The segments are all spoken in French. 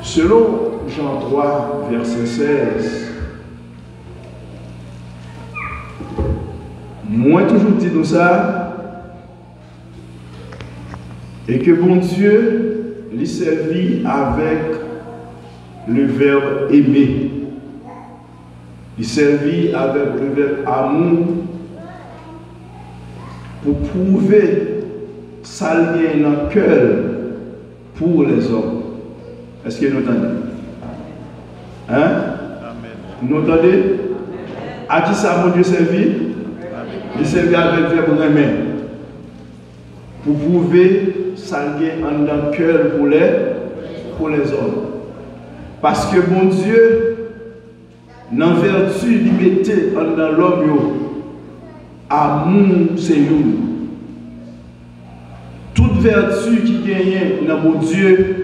Selon Jean 3, verset 16, moi toujours dit nous ça, et que bon Dieu lui servit avec le verbe aimer. Il servit avec le verbe amour pour prouver sa lien dans le cœur pour les hommes. Est-ce que vous entendez? Hein? Amen. Vous entendez? À qui ça mon Dieu servit? Il servit avec le verbe aimer pour prouver sa lien dans le cœur pour les hommes. Parce que mon Dieu, dans vertu, il mettait dans l'homme, amour, c'est nous. Toute vertu qui gagne dans mon Dieu,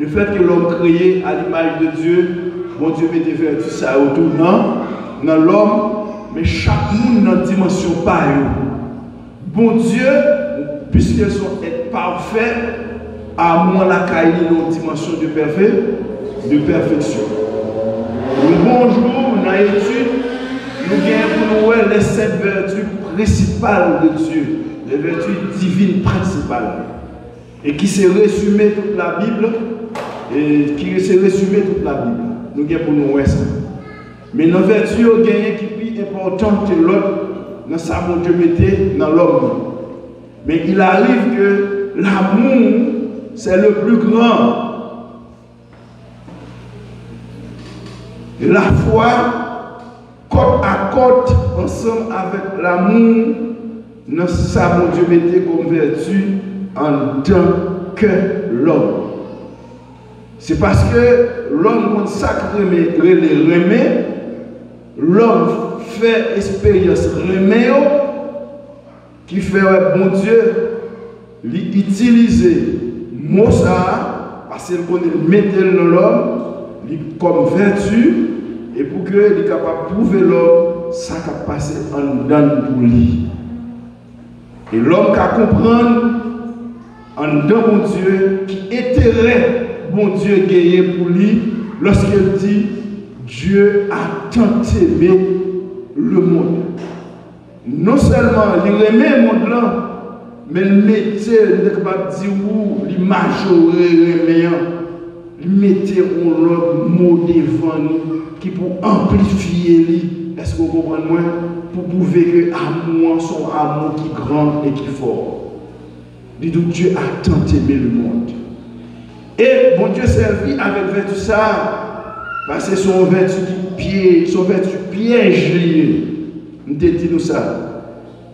le fait que l'homme créé à l'image de Dieu, mon Dieu mettait vertu ça autour dans l'homme, mais chaque monde dans une dimension pareille. Bon Dieu, puisqu'ils sont parfaits, à moi la caille dans une dimension de perfection. Bonjour, dans l'étude, nous gagnons pour nous les 7 vertus principales de Dieu, les vertus divines principales, et qui se résumé toute la Bible, nous gagnons pour nous ça. Mais nos vertus, nous gagnons qui est plus importante que l'autre, dans ça, mon Dieu mettait dans l'homme. Mais il arrive que l'amour, c'est le plus grand. Et la foi, côte à côte, ensemble avec l'amour, nous savons Dieu mettait comme vertu en tant que l'homme. C'est parce que l'homme consacre les remèdes, l'homme fait expérience remède, qui fait bon Dieu, l'utiliser, mot ça, parce qu'il connaît mettre l'homme comme vertu, et pour qu'il soit capable de prouver l'homme, ça va passer en dedans pour lui. Et l'homme qui comprendre en dedans mon Dieu, qui intérêt bon Dieu gagné pour lui, lorsqu'il dit Dieu a tant aimé le monde. Non seulement il remet le monde là, mais il mettait, il est capable de dire où il majorait, il mettait un autre mot devant nous qui pour amplifier lui. Est-ce que vous comprenez moi? Pour prouver que l'amour, son amour qui est grand et qui est fort. Dit donc Dieu a tant aimé le monde. Et bon Dieu servit avec vertu ça, parce que son vertu piège lié. Nous te dit ça.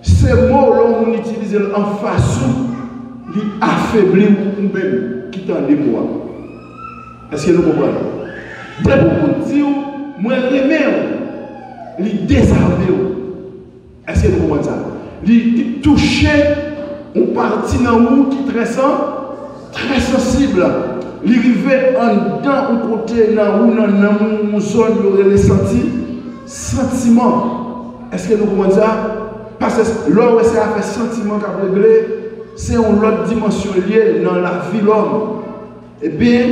Ces mots-là, on utilise en façon d'affaiblir nous-mêmes qui tendent moi. Est-ce que nous comprenons? De beaucoup dire, moi, il désarmer. Est-ce que nous comprenons ça? Il toucher une partie dans nous qui est très sensible. Il arrive en dedans, un côté dans une zone où il y a sentiment. Est-ce que nous comprenons ça? Parce que l'homme, c'est un sentiment qui a réglé, c'est une autre dimension liée dans la vie de l'homme. Eh bien,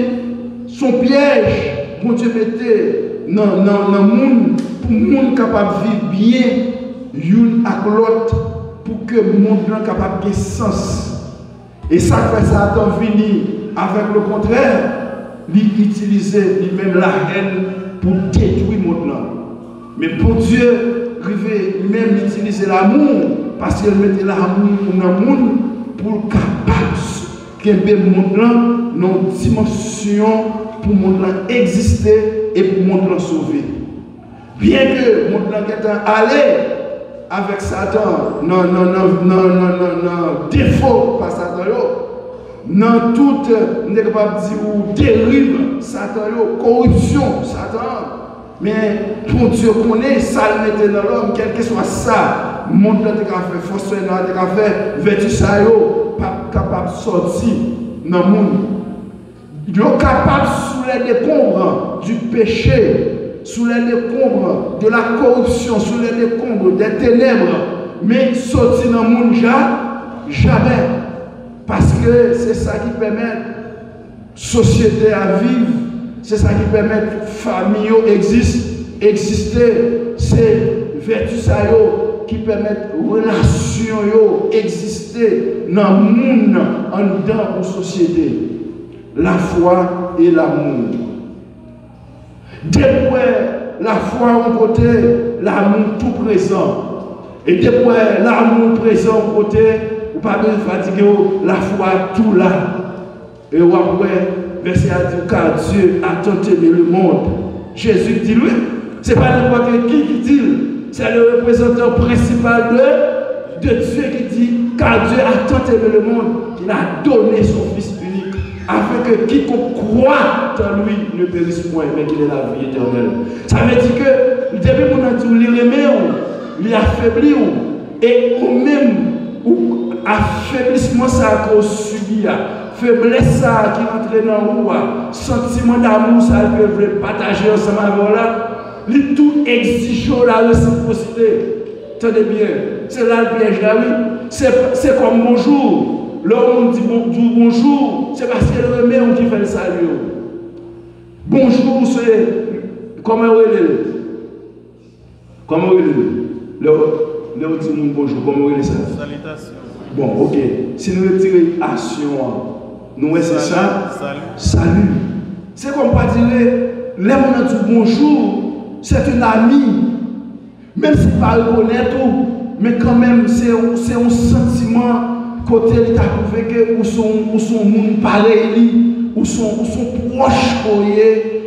son piège, mon Dieu mettait dans le monde, pour le monde capable de vivre bien, l'une avec l'autre, pour que le monde soit capable de sens. Et ça fait ça à venir avec le contraire, l'utiliser lui-même la haine pour détruire le monde. Mais pour Dieu, lui-même utiliser l'amour, parce qu'il mettait l'amour dans le monde pour capable que le monde dans une dimension pour le monde exister et pour le monde sauver. Bien que le monde est allé avec Satan, non, défaut par Satan, dans toute dérive Satan, corruption Satan. Mais pour Dieu connaît, ça le mettait dans l'homme, quel que soit ça, le monde a fait, force a fait, vertu ça, pas capable de sortir dans le monde. Il est capable sous les décombres du péché, sous les décombres de la corruption, sous les décombres des ténèbres, mais sortir dans le monde jamais. Parce que c'est ça qui permet la société à vivre C'est ça qui permet que la famille exister. C'est vertus qui permettent relation exister dans le monde, en dans la société. La foi et l'amour. Depuis la foi en côté, l'amour tout présent. Et depuis l'amour présent en côté, vous ne pouvez pas fatiguer la foi tout là. Et après, verset a dit car Dieu a tant aimé le monde. Jésus dit lui, ce n'est pas n'importe qui dit, c'est le représentant principal de Dieu qui dit car Dieu a tant aimé le monde qu'il a donné son Fils unique afin que quiconque croit en lui ne périsse point mais qu'il ait la vie éternelle. Ça veut dire que depuis qu'on a dit il affaiblit et au même affaiblissement ça qu'on subit, faiblesse ça qui entraîne en nous, sentiment d'amour ça que vous voulez partager ensemble avec là, il tout exige la réciprocité. Tenez bien, c'est là le piège là, oui. C'est comme bonjour. L'homme dit bonjour, c'est parce qu'elle remet on qui fait le salut. Bonjour, c'est comment on est. Comment on est. Le dit bonjour, comment on est ça? Salutation. Bon, ok. Si nous retirons action, nous c'est ça. Salut. C'est comme pas dire, les gens dit bonjour, c'est un ami. Même si pas reconnaître tout, mais quand même c'est un sentiment côté il t'a prouvé que ou son monde pareil, ou son proche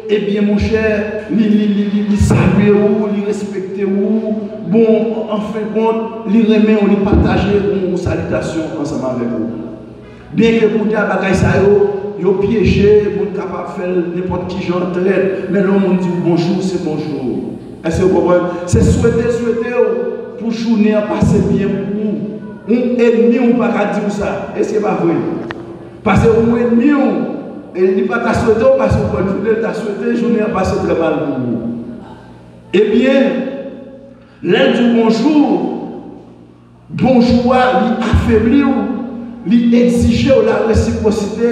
et bien mon cher, il salue ou, il respecte ou, bon en fin de compte, il remet ou il partage une salutation ensemble avec vous. Bien que pour dire bagaille ça yo piégé, vous capable de faire n'importe qui genre traite, mais l'homme dit bonjour, c'est bonjour. Est-ce que vous comprenez? C'est souhaiter pour journée passer bien pour vous. Un ennemi, on ne peut pas dire ça. Est-ce que c'est pas vrai? Parce que un ennemi, il n'est pas souhaité parce que vous avez souhaité, journée passer très mal pour vous. Eh bien, l'aide du bonjour, il affaiblit, il exige la réciprocité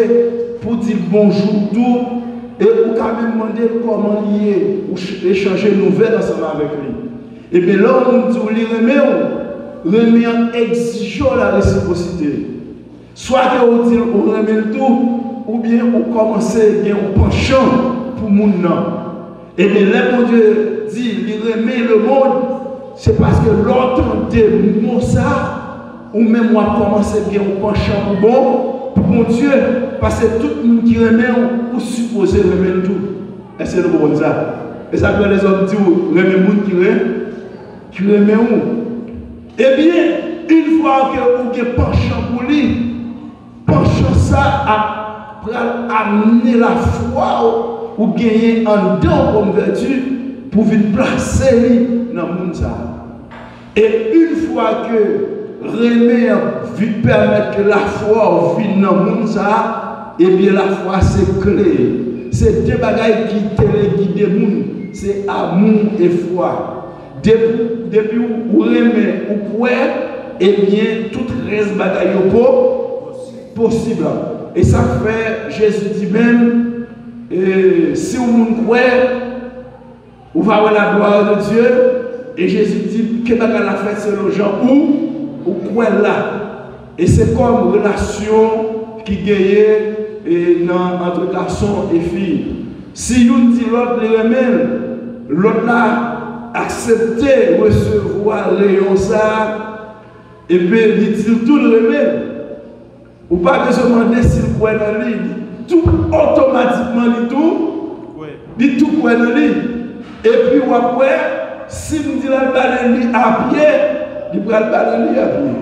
pour dire bonjour tout. Et vous quand même demander comment lier ou échanger une nouvelle ensemble avec lui. Et bien là, on dit, remet en exigeant la réciprocité. Soit que vous dites, on remet tout, ou bien on commence bien en penchant pour mon nom. Et bien là, mon Dieu dit, il remet le monde, c'est parce que l'autre de mon ça, ou même moi commencer bien en penchant pour bon. Pour mon Dieu, parce que tout le monde qui remet, ou supposé remettre tout. Et c'est le bon ça. Et ça que les hommes disent, remet le monde qui remet où? Eh bien, une fois que vous avez penchant pour lui, penchant ça après amener la foi ou gagner un don comme vertu pour venir placer lui dans le monde ça. Et une fois que remet permettre que la foi vienne dans le monde ça, eh bien la foi c'est clé. C'est deux bagailles qui téléguident le monde, c'est amour et foi. Depuis où vous remet ou quoi, eh bien tout reste bagaille possible. Et ça fait, Jésus dit même, si vous croyez, vous va avoir la gloire de Dieu. Et Jésus dit que bagaille la fête c'est le gens ou quoi là. Et c'est comme relation qui gagne entre garçons et filles. Si vous dit l'autre les remet, l'autre là accepter, recevoir rayon ça, et puis il dit tout le remède. Ou pas besoin de demander s'il croit dans lui, tout automatiquement, dit tout croit dans lui. Et puis après, si vous dites la balle à pied, il prend la balle à pied.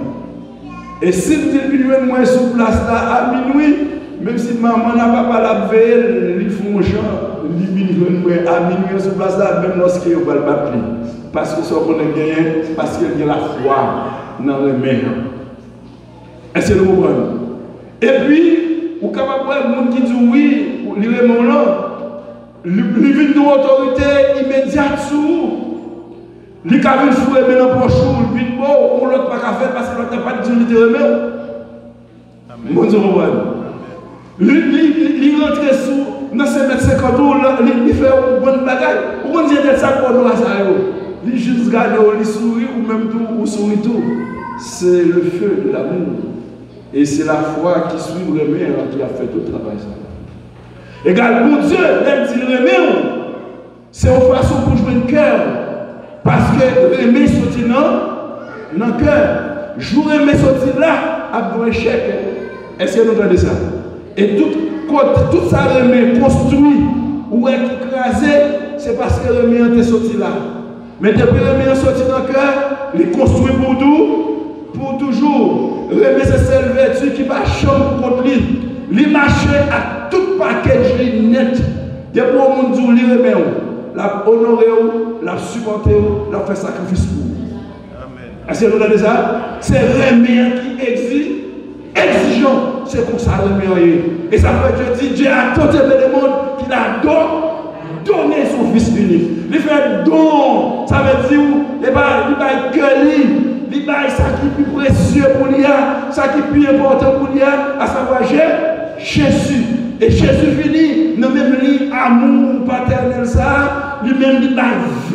Et si vous dites que moi sur place là à minuit, même si maman n'a pas la veille, ils font un genre. À minuit sur place là, même lorsqu'il va le battre. Parce que ça qu'on a gagné, parce qu'il y a la foi dans les mains. Est-ce que vous comprenez? Et puis, vous êtes capable de voir le monde qui dit oui, il est mon nom. Il vient d'une autorité immédiate sur vous. Il vient de fouer dans le poche, il vient de bon, on ne peut pas faire parce que l'autre n'a pas de dignité. Mon Dieu, vous comprenez? Il rentre dans ces mètres 50 ans, il fait une bonne bagaille. Ou on dit que ça pour nous à ça. Il juste regarde, il sourit ou même tout, ou sourit tout. C'est le feu de l'amour. Et c'est la foi qui suit le remède qui a fait tout le travail. Égal, pour Dieu, même s'il remède, c'est une façon pour jouer le cœur. Parce que remède sorti dans le cœur. Jouer remède sorti là, a un échec. Est-ce que nous entendez ça? Et tout ça remède construit ou est écrasé, c'est parce que le remède est sorti là. Mais depuis le remède est sorti dans le cœur, il est construit pour tout, pour toujours. Remède c'est celle vertu qui va changer contre lui. Il marche à tout paquet de net. Depuis au monde où il remède, l'a honoré, l'a supporté, l'a fait sacrifice pour vous. Est-ce que vous entendez ça? C'est remède qui existe. Exigeant, c'est comme ça remède. Et ça fait que Dieu a tant aimé le monde qu'il a donné son fils unique. Il fait don, ça veut dire il va gueuler, il va ça qui est plus précieux pour lui, ça qui est plus important pour lui, à savoir Jésus. Et Jésus finit, nous même lui amour paternel ça, lui-même il va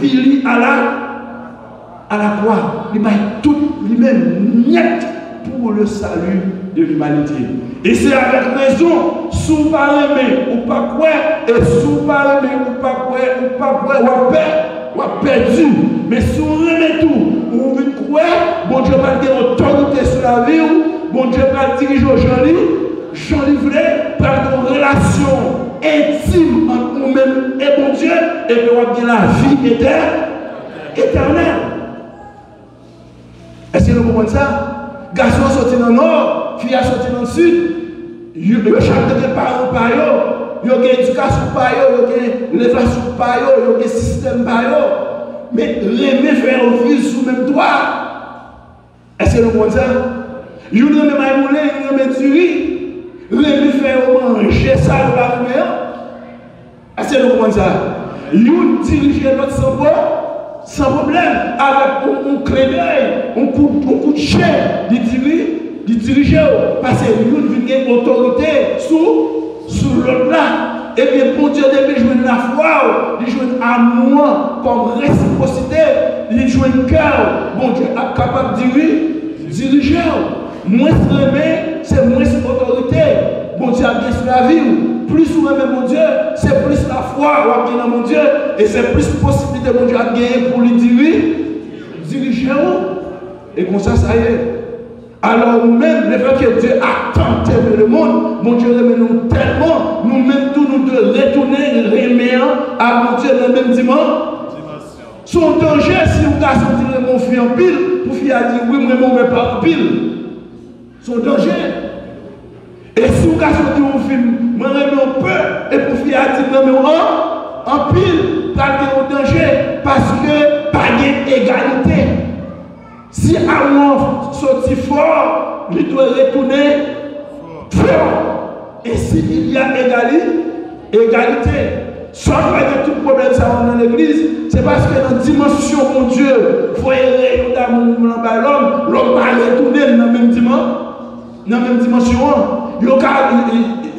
vie à la croix, il va tout lui-même net pour le salut de l'humanité. Et c'est avec raison, sous pas aimé ou pas quoi, et sous pas aimé ou pas quoi, ou a perdu. Mais sous aimé tout, ou vous croire, bon Dieu va dire autorité sur la vie, bon Dieu va diriger aux gens livrés par une relation intime entre nous-mêmes et bon Dieu, et puis on va dire la vie éternelle. Est-ce que vous comprenez ça? Garçon sorti dans le nord, fille sorti dans le sud, ils ont chacun des parents par eux, ils ont une éducation par eux, ils ont une élévation par eux, ils ont un système par eux. Mais les faire vivre sous le même toit. Est-ce que vous comprenez ça? Ils ont même maïmoulé, ils ont même tué, les faire manger ça de la mer. Est-ce que vous comprenez ça? Ils ont dirigé notre cerveau. Sans problème, avec un clé d'œil, un coup de chien, de diriger, parce que nous avons une autorité sur l'autre là. Et bien, pour Dieu, il joue la foi, il joue l'amour comme réciprocité, il joue le cœur. Bon Dieu est capable de diriger. Moins remet, c'est moins autorité. Bon Dieu a bien sur la vie. Plus vous aimez mon Dieu, c'est plus la foi ou dans mon Dieu, et c'est plus possibilité mon Dieu a gagné pour lui diriger. Et comme ça, ça y est. Alors nous-mêmes, le fait que Dieu a tant aimé le monde, mon Dieu aime nous tellement, nous-mêmes tous nous devons retourner à mon Dieu dans la même dimension. Son danger, si vous avez senti mon fils en pile, pour fille a dit oui, moi, je ne pas en pile. Son danger. Et si vous avez senti mon film, moi, je un peu, et pour fille a dit non, mais en pile, pas de danger, parce que pas d'égalité. Si Amour sortit fort, il doit retourner fort. Et s'il y a égalité, sans que tout problème ça dans l'église, c'est parce que dans la dimension mon Dieu, il faut aider d'amour l'homme, l'homme va retourner dans la même dimension.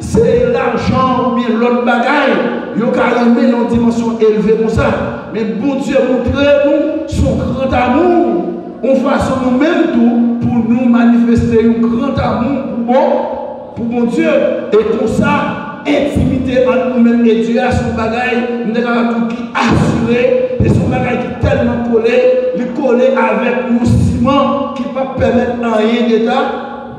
C'est l'argent ou bien l'autre bagaille, il y a remis dans une dimension élevée comme ça. Mais bon Dieu montre-nous son grand amour. On fasse nous-mêmes tout pour nous manifester un grand amour pour mon Dieu. Et comme ça, intimité entre nous-mêmes et Dieu à son bagaille, nous avons tout qui assuré, et son bagaille qui est tellement collé avec un ciment qui ne peut pas permettre à rien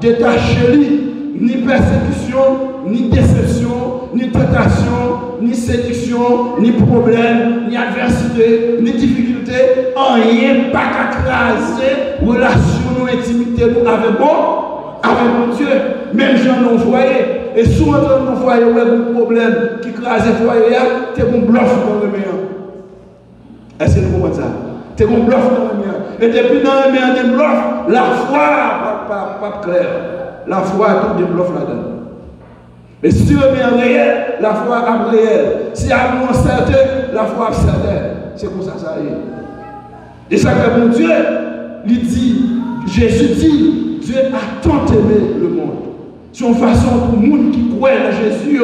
détacher lui. Ni persécution, ni déception, ni tentation, ni séduction, ni problème, ni adversité, ni difficulté, rien pas qu'à craser relation ou intimité avec mon Dieu. Même gens non foyer. Et souvent dans nos foyers, où il y a un problème qui crase le foyer, c'est un bluff dans le meilleur. Est-ce que vous comprenez ça? C'est un bluff dans le meilleur. Et depuis dans le meilleur des bluffs, la foi pas claire. La foi a tout des bluffs là-dedans. Mais si tu remets en réel, la foi a réel. Si amour certain, la foi a certain. C'est comme ça ça est. Et ça que mon Dieu, il dit, Jésus dit, Dieu a tant aimé le monde. C'est une façon pour les gens qui croient en Jésus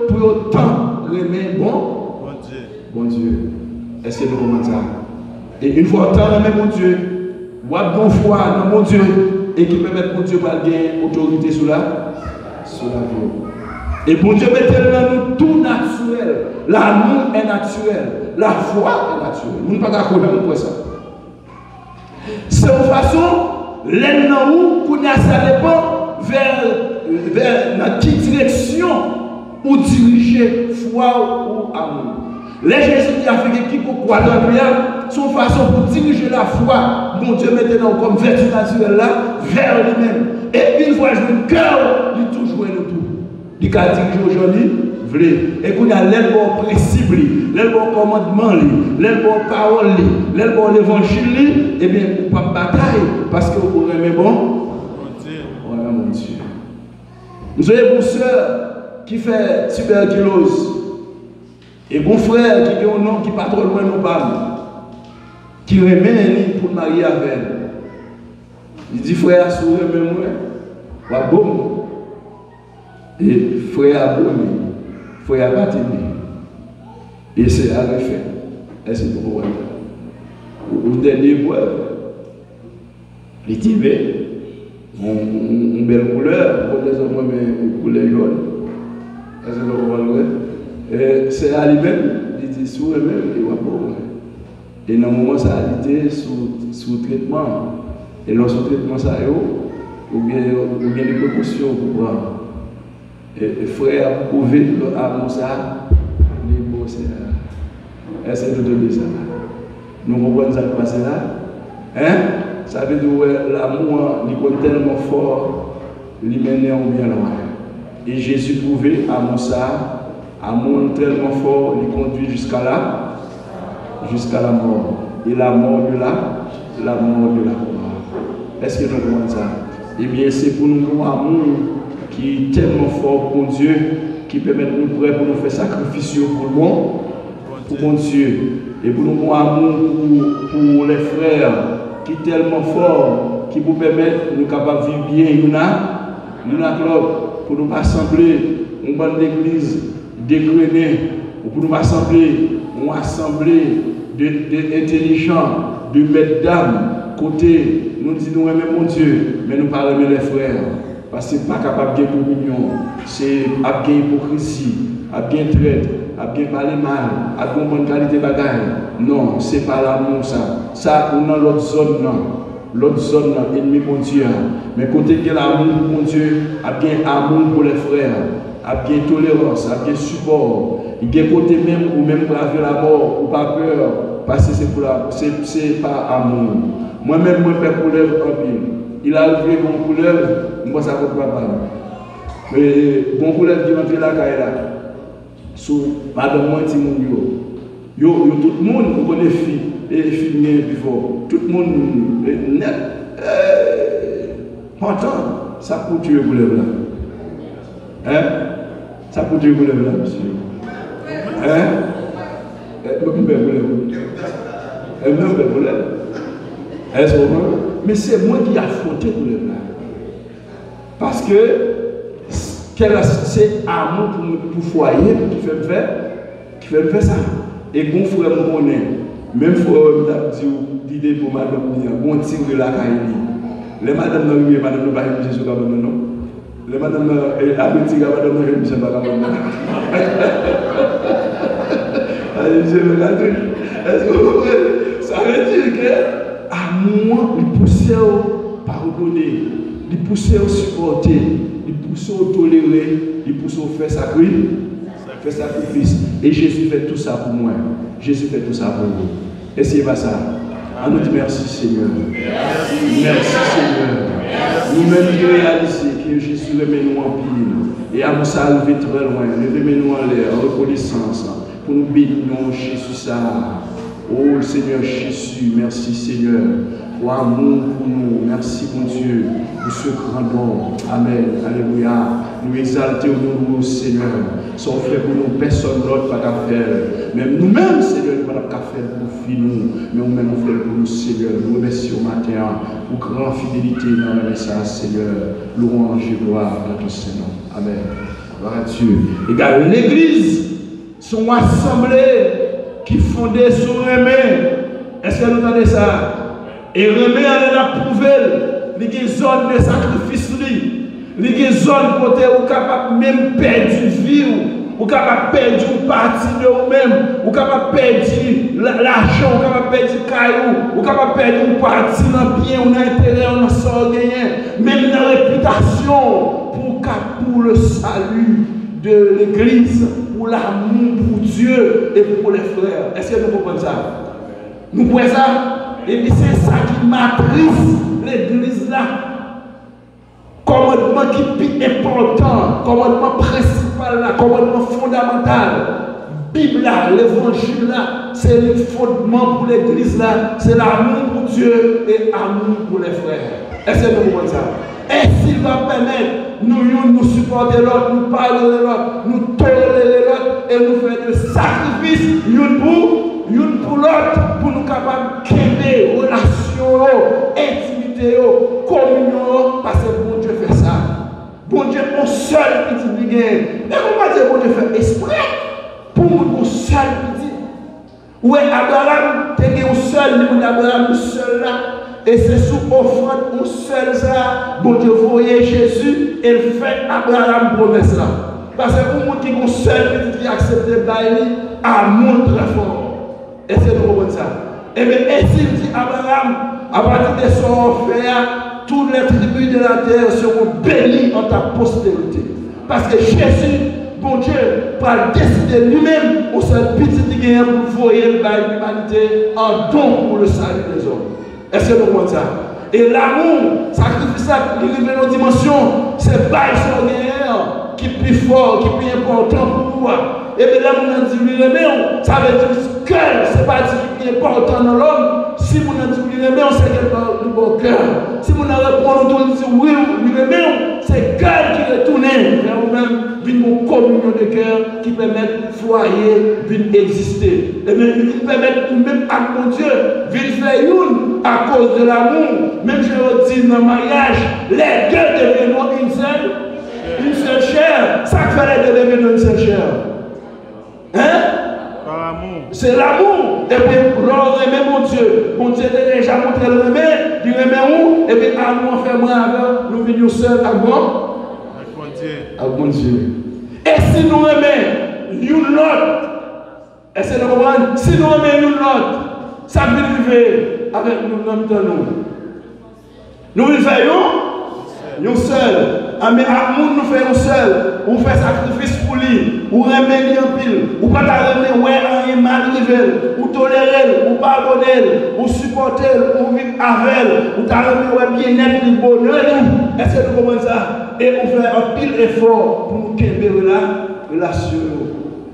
pour autant remettre bon Dieu. Est-ce que nous comprenons ça? Et une fois autant remettre bon Dieu, ou à bon foi dans mon Dieu, et qui permet mon Dieu par gagner autorité sur la vie. Et bon Dieu mettez dans nous tout naturel. L'amour est naturel. La foi est naturelle. Nous ne pouvons pas connaître pour ça. C'est une façon, l'aide dans nous, qu'on a ça dépend vers dans quelle direction ou diriger foi ou amour. Les Jésus a fait qui pour croire dans lui, son façon pour diriger la foi, mon Dieu maintenant comme vertu naturelle là, vers lui-même. Et une fois je veux le cœur, il toujours nous tout. Il a dirigé aujourd'hui, voulez. Et qu'on a l'aile bon principe, l'aile bon commandement, l'aile bon parole, l'aile bon l'évangile, et bien pour pas bataille, parce que vous aimez bon. Voilà mon Dieu. Vous avez une soeur qui fait tuberculose. Et mon frère qui a un nom qui n'est pas trop loin de nous parler, qui remet pour marier avec elle. Il dit frère, si vous remet moi, bon. Et frère bon, frère pas et c'est à refaire. Est-ce que vous voyez? Au dernier bois, les tibets, une belle couleur, pour les hommes, une couleur jaune. Est-ce que vous voyez? C'est à lui-même, il dit sous lui-même, il va bon. Et dans le moment, ça a été sous traitement. Et dans ce traitement, ça a ou bien des précautions pour prendre. Et frère a prouvé à mon ça, les mots, c'est est-ce que nous disons ça? Nous comprenons ça qui passe là? Hein? Ça veut dire que l'amour, il est tellement fort, il mène au bien loin. Et Jésus prouvé à mon ça. Amour tellement fort, il conduit jusqu'à la mort. Et la mort de la croix. Est-ce que nous comprenons ça? Eh bien, c'est pour nous un amour qui est tellement fort pour Dieu, qui permet de nous prêts pour nous faire sacrifice pour mon Dieu. Et pour nous un amour pour les frères, qui est tellement fort, qui vous permet de nous capables de vivre bien. Nous avons pour nous assembler une bande d'église. Dégrener, pour nous assembler, une assemblée d'intelligents, de maîtres d'âme, côté, nous disons, même mon Dieu, mais nous parlons les frères, parce que ce n'est pas capable de communion, c'est à bien hypocrisie, à bien traite, à bien parler mal, à bien bonne qualité de bagaille. Non, ce n'est pas l'amour ça. Ça, on a l'autre zone, non. L'autre zone, ennemi mon Dieu. Mais côté de l'amour pour mon Dieu, à bien amour pour les frères. À bien tolérance, à bien support. Il y a côté même ou même braver la mort ou pas peur, parce que c'est pas amour. Moi-même, moi, je fais couleur en pile. Il a arrivé bon couleur, moi ça ne va pas. Mais bon couleur qui rentre là, sous madame moi, tout le monde, vous connaissez filles, et filles vivants. Tout le monde net, content, ça coûte tuer couleur là. Hein? Ça peut dire que vous l'avez là, monsieur. Hein? Mais c'est moi qui ai affronté pour le là. Parce que c'est amour pour foyer qui fait me faire ça. Et bon frère me connaît. Même frère me dit pour madame, bon tigre la caille. Les madame n'ont pas madame ne Jésus comme non. Les madame appétit à madame ne Jésus pas comme non. Je me regarde. Est-ce que vous comprenez? Ça veut dire que amour, il pousse à pardonner, il pousse à supporter, il pousse à tolérer, il pousse à faire sacrifice. Et Jésus fait tout ça pour moi. Jésus fait tout ça pour vous. Essayez pas ça. À nous dire merci Seigneur. Merci Seigneur. Nous-mêmes de réaliser que Jésus remet nous en pile. Et à nous ça arriver très loin. Remet-nous en l'air, en reconnaissance. Pour nous bénir Jésus ça. Oh Seigneur Jésus, merci Seigneur. Pour amour pour nous. Merci mon Dieu. Pour ce grand don. Amen. Alléluia. nous exalter au nom du Seigneur. Son frère pour nous, personne d'autre pas qu'à faire. Même nous-mêmes, Seigneur, nous n'avons pas qu'à faire pour nous, mais nous-mêmes, nous faisons pour nous, Seigneur. Nous remercions au matin pour grande fidélité dans le message, Seigneur. Louange et gloire dans ton Seigneur. Amen. Gloire à Dieu. Égal, l'Église sont assemblées qui fondées sur Remé. Est-ce que nous entendez ça? Et Remé, elle a prouvé, il y a une zone de sacrifice. Il y a une zone côté où capable même perdre vie, ou capable perdre une partie de vous-même, ou capable perdre l'argent, ou capable perdre caillou, ou capable perdre une partie dans bien, ou dans l'intérêt, ou dans sort gagné, même dans la réputation, pour le salut de l'Église, pour l'amour pour Dieu et pour les frères. Est-ce que nous comprenons ça? Nous comprenons ça? Et puis c'est ça qui matrice l'Église là. Commandement qui est important, commandement principal là, commandement fondamental. Bible là, l'évangile là, c'est le fondement pour l'Église là, c'est l'amour pour Dieu et l'amour pour les frères. Est-ce que nous comprenons ça? Et s'il va permettre, nous supporter l'autre, nous parler de l'autre, nous tolérer l'autre et nous faire des sacrifices, l'une pour l'autre, pour nous capables de créer relations, intimité, communion, parce que bon Dieu fait ça. Bon Dieu, mon seul petit biguet. Mais comment dire bon Dieu fait esprit pour mon seul petit? Oui, Abraham, tu es un seul, nous Abraham, le seul là. Et c'est sous offrande un seul ça, bon Dieu voyait Jésus et fait Abraham promesse là. Parce que pour moi qui est un seul petit qui accepte Baïli, amour très fort. Et c'est nous comprenons ça. Et bien, ainsi dit Abraham, à partir de son offert, toutes les tribus de la terre seront bénies en ta postérité. Parce que Jésus, bon Dieu, va décider lui-même au seul petit qui est pour voyer l'humanité en don pour le salut des hommes. Est-ce que nous comprenons ça? Et l'amour, sacrifice, il arrive dans nos dimensions, c'est pas extraordinaire qui est plus fort, qui est plus important pour nous. Et bien là, on a dit lui remet, ça veut dire que ce n'est pas ce qui est important dans l'homme. Si on a dit lui remet, c'est qu'elle parle du bon cœur. Si on a répondu, on dit oui, lui remet, c'est cœur qui est tourné vers vous-même, une communion de cœur qui permet le foyer d'exister. Et bien, il permet même à mon Dieu, de faire une à cause de l'amour. Même je le dis dans le mariage, les deux deviennent une seule chair. Ça fait les deux deviennent une seule chair. Hein? Par l'amour. C'est l'amour. Et puis, l'on remet mon Dieu. Mon Dieu a déjà montré le remède. Il remet où? Et puis, amour fait moi avec. Nous venons seuls à moi. Avec mon Dieu. Avec mon Dieu. Et si nous remet une autre, est-ce que nous comprenons? Si nous remet une autre, ça peut arriver avec nous dans nous. Nous le faisons, nous seuls. Mais amour nous faisons seuls. On fait sacrifice pour lui. Ou remet en pile. Ou pas ta remet, ouais, un mal arrivé. Ou tolérer, ou pardonner, ou supporter, ou vivre avec. Ou ta remet, ouais, bien-être, le bonheur. Est-ce que nous comprenons ça? Et on fait un pile effort pour nous créer la relation.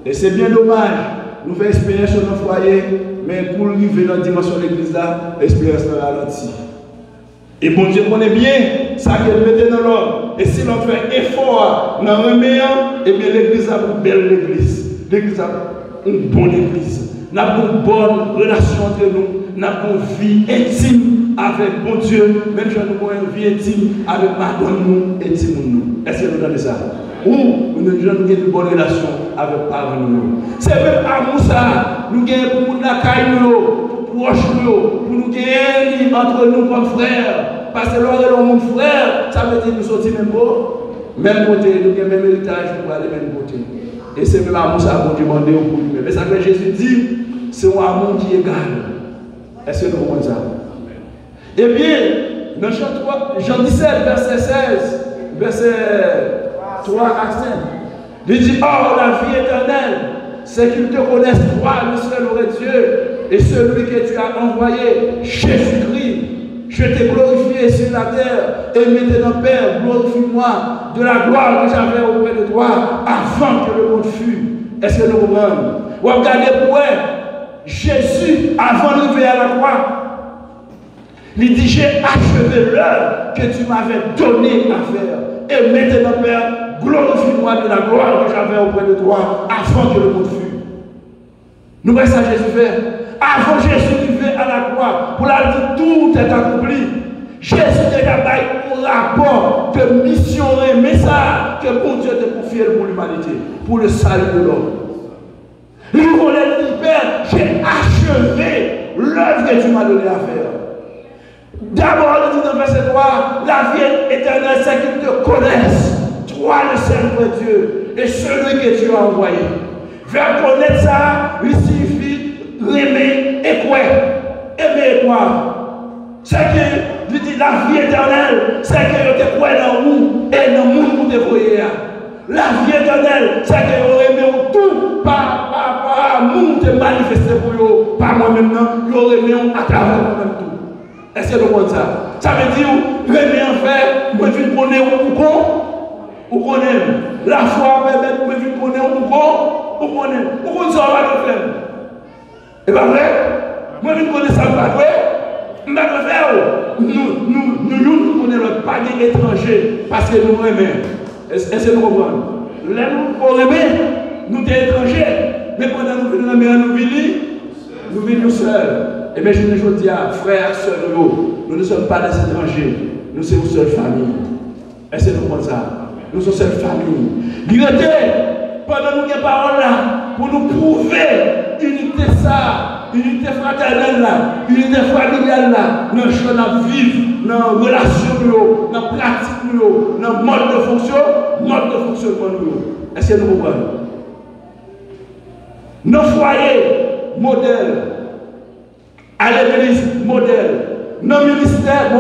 Et c'est bien dommage. Nous faisons expérience sur nos foyers, mais pour arriver dans la dimension de l'église là, l'expérience est ralentie. Et bon Dieu connaît bien ça qu'elle mettait dans l'homme. Et si l'on fait effort dans le meilleur, et bien l'église a une belle église. L'église a une bonne église. Nous avons une bonne relation entre nous. Nous avons une vie intime avec bon Dieu. Même si nous avons une vie intime avec madame nous, intime nous. Est-ce que nous avons ça? Ou nous avons une bonne relation avec parents nous. C'est même amour ça. Nous avons pour nous la caille pour nous gagner entre nous comme frères. Parce que lorsque nous sommes frères, ça veut dire que nous sommes même beaux, même côté, nous avons le même héritage pour aller même côté. Et c'est même amour ça qu'on demande pour lui-même. Mais ça que Jésus dit, c'est un amour qui est égal. Est-ce que nous comprenons ça? Eh bien, dans Jean 17, verset 16, verset 3 à 5, il dit, or la vie éternelle, c'est qu'ils te connaissent toi, le seul vrai Dieu, et celui que tu as envoyé, Jésus-Christ. Je t'ai glorifié sur la terre, et maintenant, Père, glorifie-moi de la gloire que j'avais auprès de toi avant que le monde fût. Est-ce que nous comprenons? Vous regardez pour Jésus, avant d'arriver à la croix, il dit, j'ai achevé l'œuvre que tu m'avais donnée à faire. Et maintenant, Père, glorifie-moi de la gloire que j'avais auprès de toi avant que le monde fût. Nous voyons ça Jésus fait. Avant Jésus arrivé à la croix, pour la dire tout est accompli. Jésus déjà eu un rapport de mission et message que bon Dieu te confie pour l'humanité, pour le salut de l'homme. Il voulait dire, Père, j'ai achevé l'œuvre que tu m'as donné à faire. D'abord, il dit dans le verset 3, la vie éternelle, c'est qu'ils te connaissent, toi le Seigneur Dieu, et celui que tu as envoyé. Faire connaître ça, il suffit d'aimer et quoi? Aimer et quoi? C'est que, il dit, la vie éternelle, c'est que tu crois dans nous et dans le monde où tu croyais. La vie éternelle, c'est que vous aimez tout par amour te manifester pour vous, par moi-même, vous aimez à travers moi-même tout. Est-ce que vous comprenez ça? Ça veut dire, vous aimez en fait, vous devez connaître ou connaître. La foi permet de vous connaître ou connaître. Vous connaissez ça, on va le faire. Et pas vrai? Moi, je connais ça, pas vrai? Nous connaissons pas d'étrangers parce que nous aimons. Est-ce que nous comprenons? Là, nous aimons, nous sommes étrangers. Mais pendant que nous venons, nous venons seuls. Et bien, je vous dis, frères, sœurs, nous ne sommes pas des étrangers. Nous sommes une seule famille. Est-ce que nous comprenons ça? Nous sommes une seule famille. L'unité, pendant que nous avons parole là, pour nous prouver unité ça. Unité fraternelle là, unité familiale là, dans le choix de vivre, dans la relation, dans la pratique, dans le mode de fonctionnement. Est-ce que nous comprenons? Nos foyers, modèles, à l'église, modèle, nos ministères,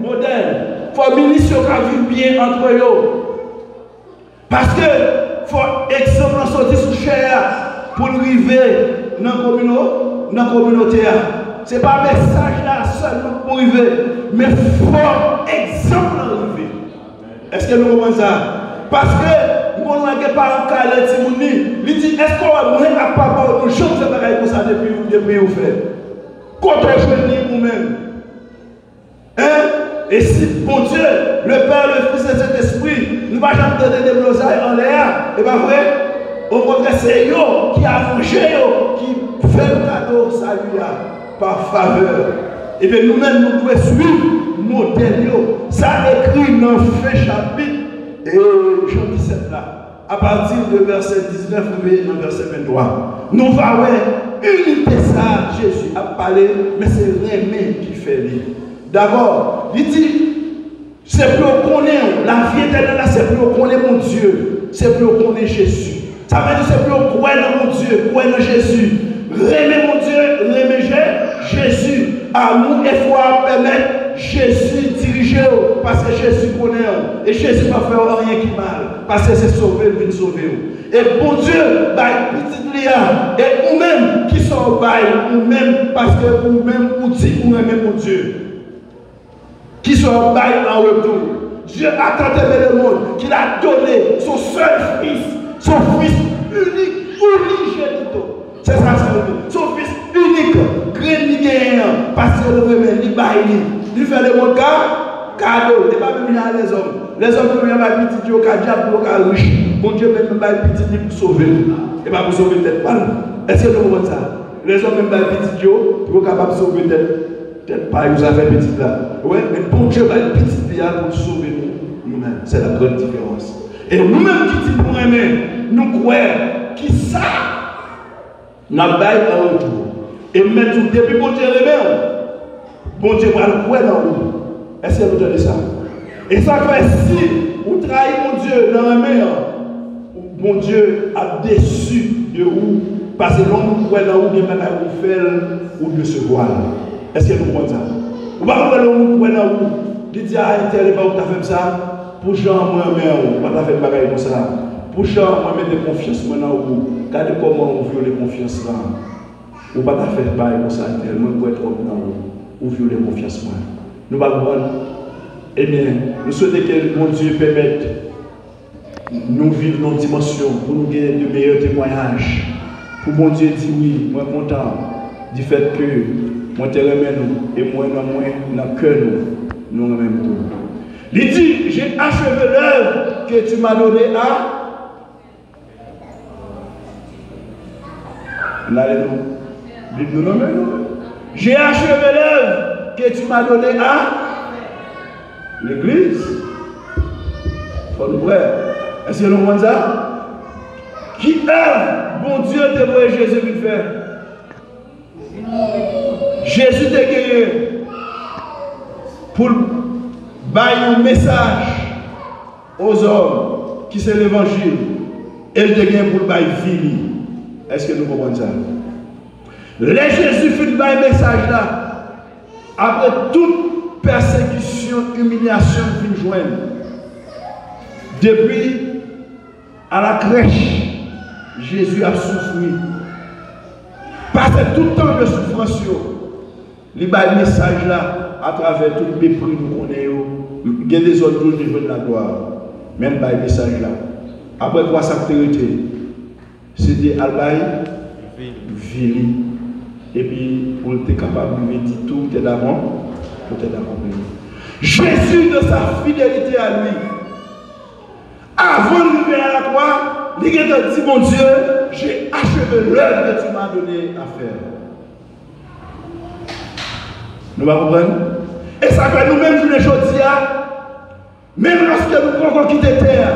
modèle. Il faut ministre qui vivre bien entre eux. Parce que il faut exemple sortir sous chair pour arriver dans la communauté. Ce n'est pas un message là seulement pour arriver, mais il faut exemple arriver. Est-ce que nous comprenons ça? Parce que nous n'avons pas un cas de Timouni. Il dit, est-ce qu'on va mourir à papa ou nous change de bagaille comme ça depuis vous fait? Contre je nous-mêmes. Hein? Et si, bon Dieu, le Père, le Fils et Saint-Esprit, nous ne va jamais donner des blosailles en l'air, et pas vrai? Au contraire, c'est eux qui a mangé, qui fait le cadeau salut par faveur. Et bien nous-mêmes, nous devons suivre le modèle. Ça écrit dans le fin chapitre, et Jean 17 là, à partir de verset 19, dans verset 23. Nous allons voir unité ça, Jésus a parlé, mais c'est l'aimer qui fait lui. D'abord, il dit, c'est plus qu'on connaît, la vie éternelle, c'est plus qu'on connaît mon Dieu, c'est plus qu'on connaît Jésus. Ça veut dire c'est plus qu'on croit dans mon Dieu, croit dans Jésus. Aimer mon Dieu, aimer Jésus. Amour et foi permettent Jésus diriger, parce que Jésus connaît. Et Jésus ne va faire rien qui mal, parce que c'est sauver, il vient sauver. Et bon Dieu, petit Léa, et nous-mêmes qui sommes nous-mêmes, parce que nous-mêmes, nous disons nous-mêmes mon Dieu. Qui sont en retour. Dieu a tant aimé le monde qu'il a donné son seul fils, son fils unique, unigénito. C'est ça, son fils unique, grand, parce que le remède, il fait le monde cadeau, il n'est pas même à les hommes. Les hommes qui ont un petit Dieu, qui ont diable, riche. Mon Dieu, même pas un petit Dieu pour sauver. Et pas pour sauver tête mal. Est-ce que vous comprenez ça? Les hommes, même pas un petit Dieu, pour capable de sauver tête. Peut-être pas, vous avez petit là. Oui, mais bon Dieu va être petit là pour sauver nous-mêmes. C'est la grande différence. Et nous-mêmes qui disons pour aimer, nous croyons qui ça n'a pas en retour. Et maintenant, depuis bon Dieu remet, bon Dieu va le croire dans vous. Est-ce que vous entendez ça? Et ça fait si vous trahissez mon Dieu dans la mer, mon Dieu a déçu de vous. Parce que l'homme croit dans vous, il y a vous faire ou de se voir. Est-ce que vous comprenez ça? Vous ne pouvez pas l'homme croit dans vous. Il dit à tel, vous avez fait ça. Pour Jean, moi-même, vous avez fait des bagailles comme ça. Pour Jean, moi, mettez confiance dans vous. Regardez comment vous violez confiance là. Vous ne pouvez pas faire des bagailles comme ça. Moi, pour être dans vous. Vous violez confiance. Nous ne pouvons pas. Eh bien, nous souhaitons que mon Dieu permette nous vivre dans une dimension pour nous gagner de meilleurs témoignages. Pour mon Dieu dire oui, moi content du fait que moi te remets nous et moi dans le cœur nous remets tout. Il dit, j'ai achevé l'œuvre que tu m'as donnée à. J'ai achevé l'œuvre que tu m'as donnée à l'Église. Bon frère, est-ce que nous voyons ça? Qui œuvre, bon Dieu, te voit Jésus vite faire. Jésus t'a guéri pour bailler un message aux hommes qui c'est l'évangile. Et il t'a guéri pour bailler vie. Est-ce que nous comprenons ça? Les Jésus fait un message là. Après toute persécution, humiliation qu'il joigne. Depuis à la crèche, Jésus a souffert. Passé tout le temps de souffrance, il y a un message là, à travers tout le mépris que nous connaissons. Il y a des autres jours de la gloire. Même un message là. Après 300 c'était Albaï, Vili. Et puis, pour être capable de dire tout est d'avant, tout est d'accomplir. Jésus, de sa fidélité à lui, avant de venir à la croix, il a dit, mon Dieu, j'ai achevé l'œuvre que tu m'as donné à faire. Nous va comprendre? Et ça fait nous-mêmes, les choses, même lorsque nous pouvons quitter terre,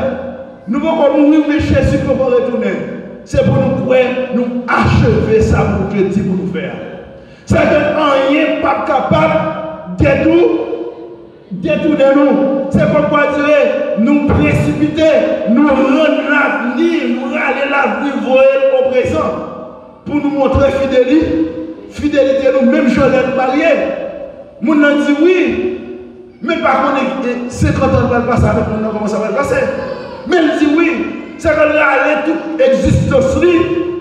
nous pouvons mourir, mais Jésus peut retourner. C'est pour nous pouvoir nous achever ça pour Dieu dit pour nous faire. C'est que rien n'est pas capable de détourner nous. C'est pourquoi Dieu nous précipiter, nous rendre l'avenir, nous râler l'avenir voyer au présent. Pour nous montrer fidélité nous, même Jolène marié. Nous avons dit oui, mais par contre, 50 ans va passer avec nous, comment ça va passer. Mais il dit oui. C'est qu'on a allé toute existence,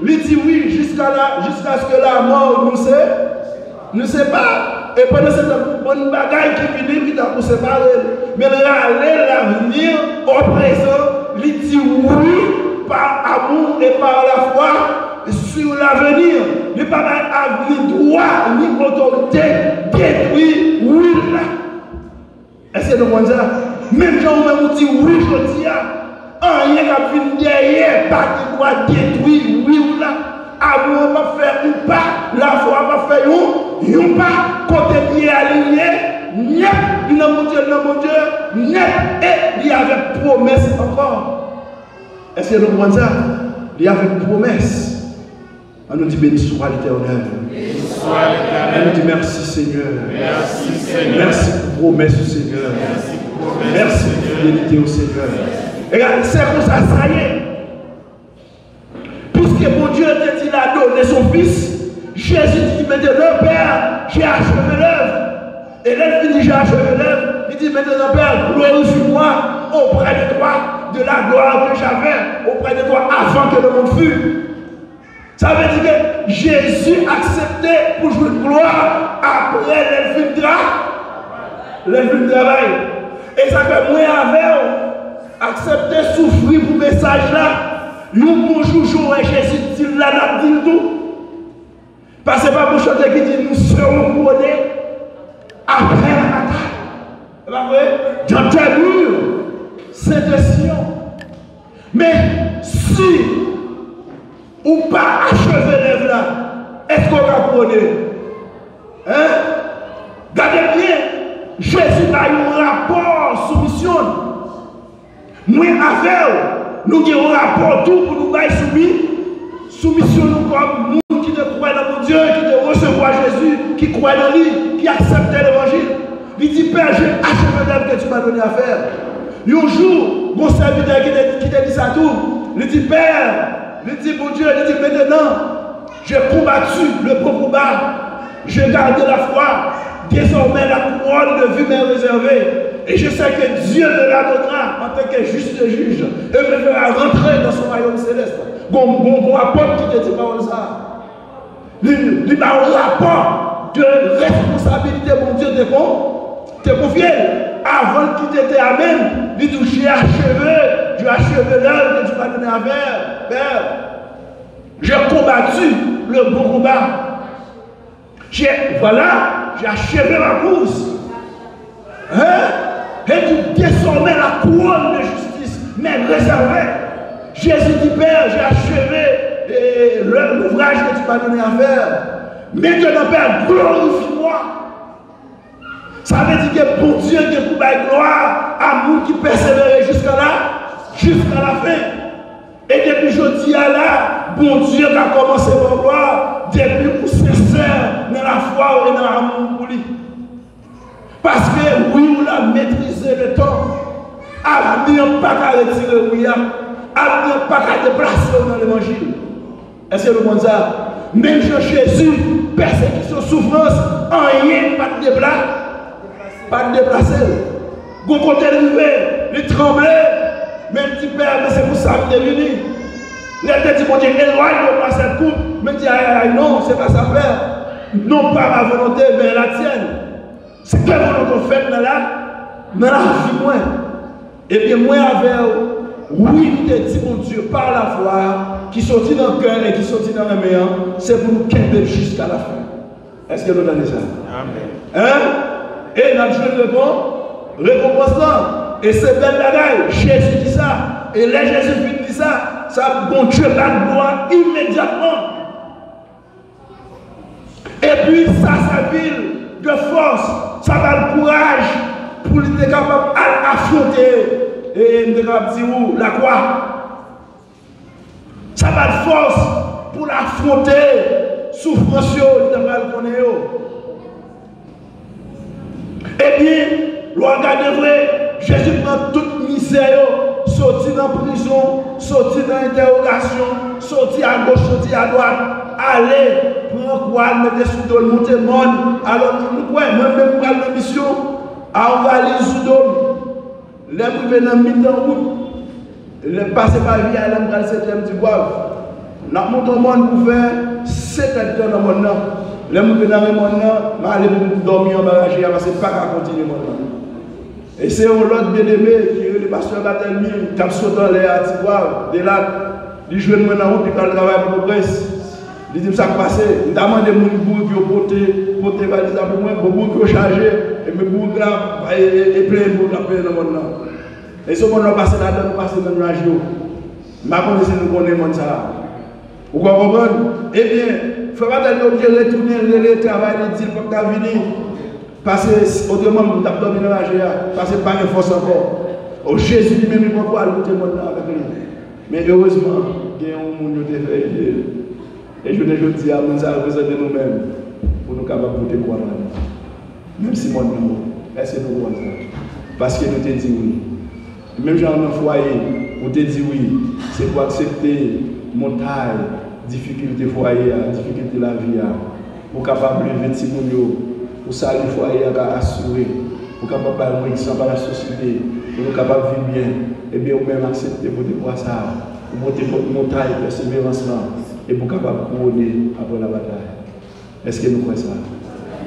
il dit oui jusqu'à ce que la mort nous sépare. Et pendant cette bonne bagaille qui finit, il a pour séparer. Mais il a allé l'avenir au présent, il dit oui par amour et par la foi sur l'avenir. Il n'y a pas ni droit ni autorité détruit, oui là. Est-ce que nous voyons ça? Même gens même dit oui, je dis rien qui vient derrière, pas qui doit détruire, oui ou là. Amour va faire un pas, la foi va faire un pas, côté pied aligné, net, il n'a mon Dieu, net, et il y avait promesse encore. Est-ce que nous comprenons ça? Il y avait une promesse. On nous dit béni soit l'Éternel. On nous dit merci Seigneur. Merci Seigneur. Merci pour promesse au Seigneur. Merci pour fidélité au Seigneur. Et c'est pour ça, ça y est. Puisque mon Dieu il a donné son fils, Jésus dit maintenant, Père, j'ai achevé l'œuvre. Et là, il dit, j'ai achevé l'œuvre. Il dit maintenant, Père, glorifie-moi auprès de toi, de la gloire que j'avais auprès de toi avant que le monde fût. Ça veut dire que Jésus acceptait pour jouer de gloire après l'elfine de travail. Et ça fait moi avec accepter souffrir pour le message là. Nous bonjour et Jésus dit là, n'a dit tout. Parce que c'est pas pour chanter qui dit nous serons couronnés après la bataille. C'est pas vrai? Dans ta mur, c'est de Sion. Mais si ou pas achever l'œuvre là, est-ce qu'on va couronner? Hein? Regardez bien, Jésus a eu un rapport soumission. Nous avons nous avons un rapport tout pour nous faire soumission nous comme nous qui croient dans mon Dieu, qui recevoir Jésus, qui croient dans lui, qui acceptent l'évangile. Il dit, Père, j'ai achevé l'œuvre que tu m'as donné à faire. Un jour, mon serviteur qui t'a dit ça tout, il dit, Père, il dit, mon Dieu, il dit, maintenant, j'ai combattu le bon combat, j'ai gardé la foi, désormais la couronne de vie m'est réservée. Et je sais que Dieu me la donnera en tant que juste juge et me fera rentrer dans son royaume céleste. Bon rapport qui te dit pas ça. Il a un rapport de responsabilité, mon Dieu, t'es confié. Avant qu'il t'était amen, il dit, j'ai achevé l'œuvre que tu m'as donné à faire. Père, j'ai combattu le bon combat. J'ai achevé ma course. Hein? Et tu désormais la couronne de justice m'est réservée. Jésus dit, Père, j'ai achevé l'ouvrage que tu m'as donné à faire. Maintenant, Père, glorifie-moi. Ça veut dire que pour Dieu, qui est pour la gloire, à nous qui persévérer jusqu'à la fin. Et depuis jeudi à là, bon Dieu qui a commencé par gloire, depuis pour sincère dans la foi et dans l'amour pour lui. Parce que oui, on a maîtrisé le temps. Avenir pas qu'à retirer oui, avenir pas qu'à déplacer dans l'évangile. Est-ce que vous comprenez ça? Même Jésus, persécution, souffrance, rien, pas de déplacer. Pas de déplacer. Vous côté arrivé, il tremblait. Même petit père, mais c'est pour ça que tu es venu. Il a dit, mon Dieu, éloigne-moi de cette coupe. Mais il dit, non, c'est pas ça, père. Non pas ma volonté, mais la tienne. C'est quelle volonté fait dans la vie, moi. Et bien, moi, avec oui, il te dit, mon Dieu, par la foi, qui sortit dans le cœur et qui sortit dans la main, c'est pour nous quitter jusqu'à la fin. Est-ce que nous donnons ça? Amen. Hein? Et nous avons récompense là. Et c'est belle bagaille. Jésus dit ça. Et là, Jésus dit ça. Ça, bon Dieu, la gloire immédiatement. Et puis, ça, sa ville de force. Ça va le courage pour être capable d'affronter. Et nous capable de dire la croix. Ça va le force pour l'affronter. Souffrance, il va le connaître. Et bien, le regard de vrai. Jésus prend toute misère, sorti dans la prison, sorti dans l'interrogation, sorti à gauche, sorti à droite, allez, prendre quoi, mettre sous dos, monter le monde. Alors, moi-même, pour la mission, à envahir sous dos, les privés dans le route, les passer par la vie, à l'âme, dans le 7e du bois. Nous montons le monde pour faire 7 heures dans le monde. Les privés dans le monde, je vais aller dormir en barrage, parce que pas qu'à continuer le monde. Et c'est l'autre bien-aimé qui est le pasteur Batelmi, qui a sauté dans l'air à Tiboire, de là, il joue dans la route, il travaille pour progresse. Il dit, ça passe, il demande des gens qui ont porté valise pour moi, beaucoup qui ont chargé, et mes bouts là, et plein de bouts dans le monde. Et ce qu'on a passé là-dedans, on passe dans la radio. Je ne sais pas si nous connaissons ça. Vous comprenez? Eh bien, il ne faut pas retourner le travail, il dit, pour que venir. Parce que autrement, nous avons dormi dans la GA, parce que pas de force encore. Oh, Jésus lui-même, il ne peut pas lutter avec lui. Mais heureusement, il y a un monde qui fait. Et je veux dire à nous, ça représente nous-mêmes pour nous capables de croire. Même si mon nom, est-ce que nous croyons ça? Parce que nous te dit oui. Même dans un foyer, on te dit oui. C'est pour accepter montagne, difficulté foyer, difficulté de la vie, pour capable de lever petit monde. Pour ça, il faut assurer, pour capable de exemple à la société, pour nous capables de vivre bien, et bien, ou même accepter pour voir ça, pour monter votre montagne, persévérance, et pour capable de couronner après la bataille. Est-ce que nous croyons ça?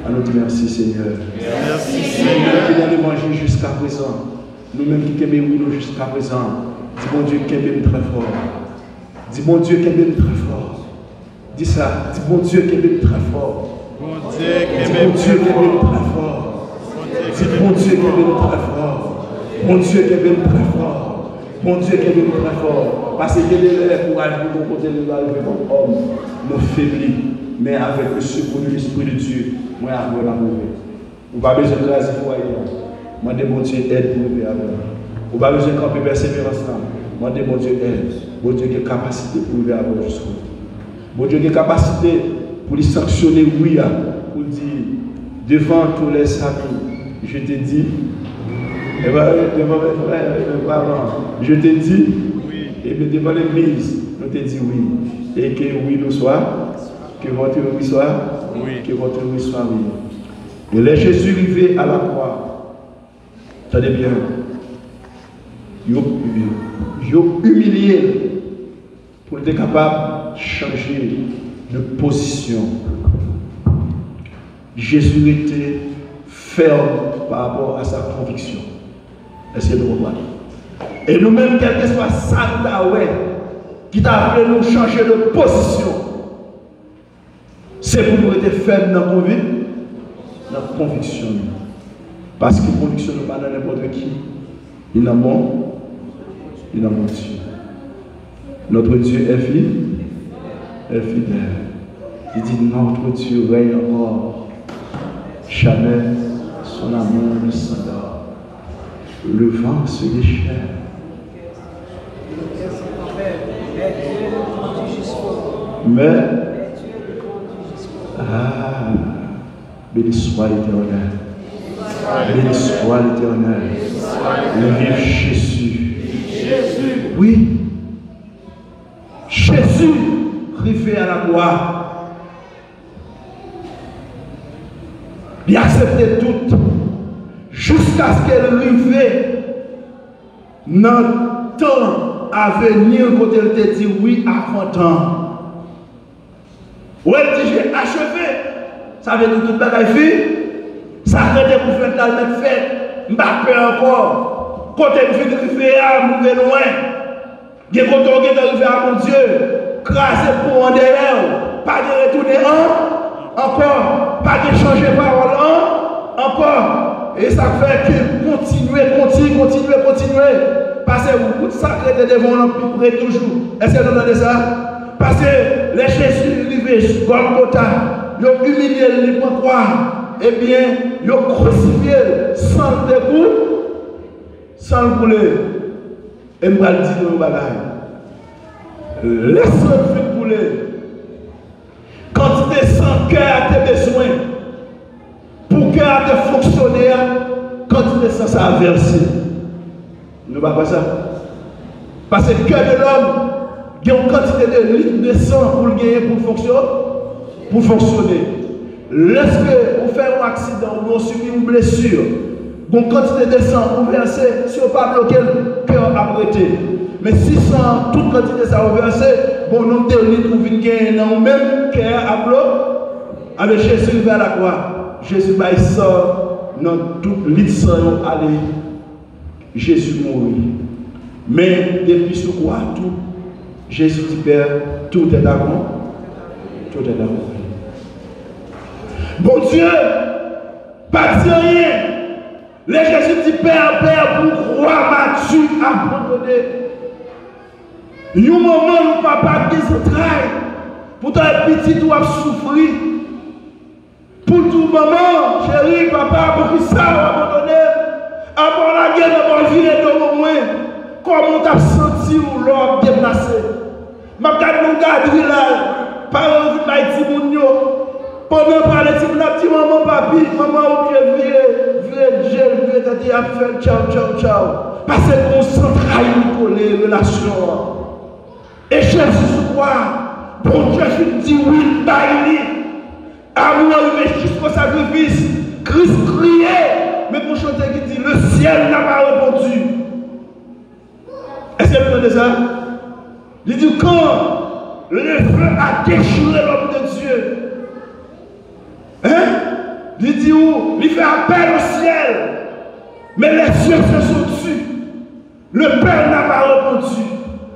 On nous dit merci Seigneur. Merci Seigneur. Qui dans l'évangile jusqu'à présent, nous-mêmes qui aimons jusqu'à présent, dis mon Dieu qui aime très fort. Dis mon Dieu qui aime très fort. Dis ça, dis mon Dieu qui aime très fort. Mon Dieu qui aime très fort. Dis mon Dieu qui aime très fort. Mon Dieu qui aime très fort. Mon Dieu qui aime très fort. Parce que Dieu est pour aller pour côté de l'arrivée comme homme, nous faiblis, mais avec le secours de l'Esprit de Dieu, moi après la mauvaise. Vous n'avez pas besoin de grâce pour aller. Moi de mon Dieu aide pour lever avec. Vous n'avez pas besoin de camper persévérance. Moi de mon Dieu aide. Mon Dieu qui a capacité pour lever avec jusqu'au bout. Mon Dieu qui a capacité pour les sanctionner, oui, pour dire, devant tous les amis, je te dis, devant mes frères et mes parents, je te dis, oui. Et bien devant l'église, nous te dis oui. Et que oui nous soit, que votre oui soit, oui. Que votre oui soit oui. Et là, Jésus arrivé à la croix, attendez bien, il a humilié pour être capable de changer de position. Jésus était ferme par rapport à sa conviction. Est-ce que vous comprenez? Et nous-mêmes, quel que soit ça qui t'a appelé nous changer de position, c'est pour nous être fermes dans la conviction. Parce qu'il ne fonctionne pas dans n'importe qui. Il est bon. Il est bon Dieu. Notre Dieu est fidèle. Il dit notre Dieu règne encore. Jamais son amour ne s'endort. Le vent se déchaîne. Mais, béni soit l'Éternel. Béni soit l'Éternel. Le vive Jésus. Oui. Jésus rivé à la croix. Il acceptait tout. Jusqu'à ce qu'elle rive dans le temps à venir quand elle te dit oui avant temps. Ou elle dit j'ai achevé. Ça veut dire tout le bagaille. Ça arrête pour faire tal mettre fait. Mbappé encore. Quand elle fait arriver à mourir loin. Quand elle arrive à mon Dieu. Crasé pour en derrière. Pas de retourner encore. Pas de changer parole encore. Et ça fait que continuer. Parce que vous sacré devant l'empire toujours. Est-ce que vous entendez ça? Parce que les Jésus arrivés, Golgotha, ils ont humilié les croix. Eh bien, ils ont crucifié sans le dégoût, sans le couler. Et je vais dire dans le bagage. Laisse-le couler. Quantité sans cœur a tes besoins. Pour cœur a fonctionner, quantité sans ça a versé. Nous ne pas ça. Parce que le cœur de l'homme, il y a une quantité de litres de sang pour le gagner pour fonctionner. Lorsque vous faites un accident ou vous subissez une blessure, une quantité de sang vous versez, si vous ne pas bloqué, le cœur a prêté. Mais si sans toute quantité de sang vous versez, bon nombre de litres vous venez gagner dans le même cœur a bloqué, avec Jésus vers la croix. Jésus va sort dans toute litre sang aller. Jésus mourit. Mais depuis ce croix, tout, Jésus dit Père, tout est d'accord. Tout est d'accord. Bon Dieu, pas de rien. Les Jésus dit Père, pourquoi m'as-tu abandonné? Il y a un moment où papa désentraille. Pourtant, le petit doit souffrir. Pour tout moment, chérie, papa, pour qui ça abandonné? Avant la guerre, avant de virer de moins. Comment t'as senti ou l'homme déplacé? Ma garde mon garde là, par envie de m'aider mon yo. Pendant parler de la petite maman papi, maman ou bien vieux, t'as dit à faire ciao. Parce qu'on s'entraille les relations. Et Jésus croit, bon Jésus dit oui, baille. Amour arrivé jusqu'au sacrifice. Christ criait, mais pour chanter qui dit le ciel n'a pas répondu. Est-ce que vous entendez ça? Il dit quand le feu a déchiré l'homme de Dieu, hein? Il dit où? Il fait appel au ciel, mais les cieux se sont tus. Le Père n'a pas répondu.